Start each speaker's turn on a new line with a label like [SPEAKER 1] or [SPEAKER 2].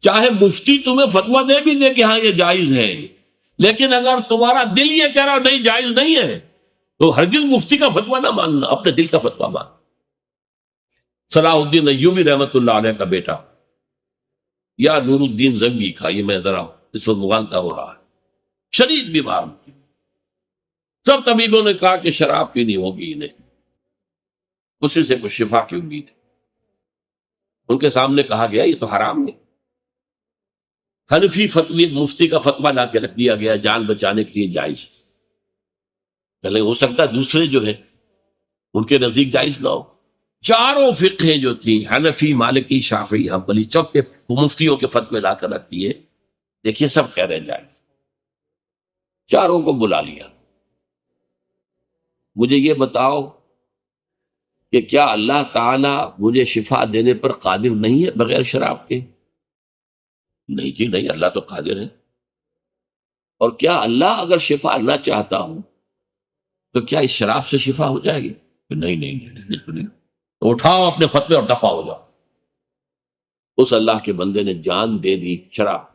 [SPEAKER 1] چاہے مفتی تمہیں فتویٰ دے بھی دے کہ ہاں یہ جائز ہے، لیکن اگر تمہارا دل یہ کہہ رہا نہیں جائز نہیں ہے تو ہرگز مفتی کا فتویٰ نہ ماننا، اپنے دل کا فتویٰ مان۔ صلاح الدین ایوبی رحمت اللہ علیہ کا بیٹا یا نور الدین زنگی کا، یہ میں ذرا اس وقت مغالطہ ہو رہا ہے، شدید بیمار تھی، سب طبیبوں نے کہا کہ شراب پینی ہوگی انہیں، اسی سے کچھ شفا کی امید ہے۔ ان کے سامنے کہا گیا یہ تو حرام ہے، حنفی فتوی مفتی کا فتویٰ لا کے رکھ دیا گیا جان بچانے کے لیے جائز، پہلے ہو سکتا ہے دوسرے جو ہے ان کے نزدیک جائز نہ ہو۔ چاروں فقہیں جو تھی حنفی مالکی شافعی حنبلی چوک کے مفتیوں کے فتوے لا کر رکھ دیے، دیکھیے سب کہہ رہے جائز، چاروں کو بلا لیا، مجھے یہ بتاؤ کہ کیا اللہ تعالیٰ مجھے شفا دینے پر قادر نہیں ہے بغیر شراب کے؟ نہیں جی نہیں، اللہ تو قادر ہے۔ اور کیا اللہ اگر شفا نہ چاہتا ہوں تو کیا اس شراب سے شفا ہو جائے گی؟ نہیں نہیں نہیں، بالکل نہیں۔ تو اٹھاؤ اپنے فتوے اور دفع ہو جاؤ۔ اس اللہ کے بندے نے جان دے دی شراب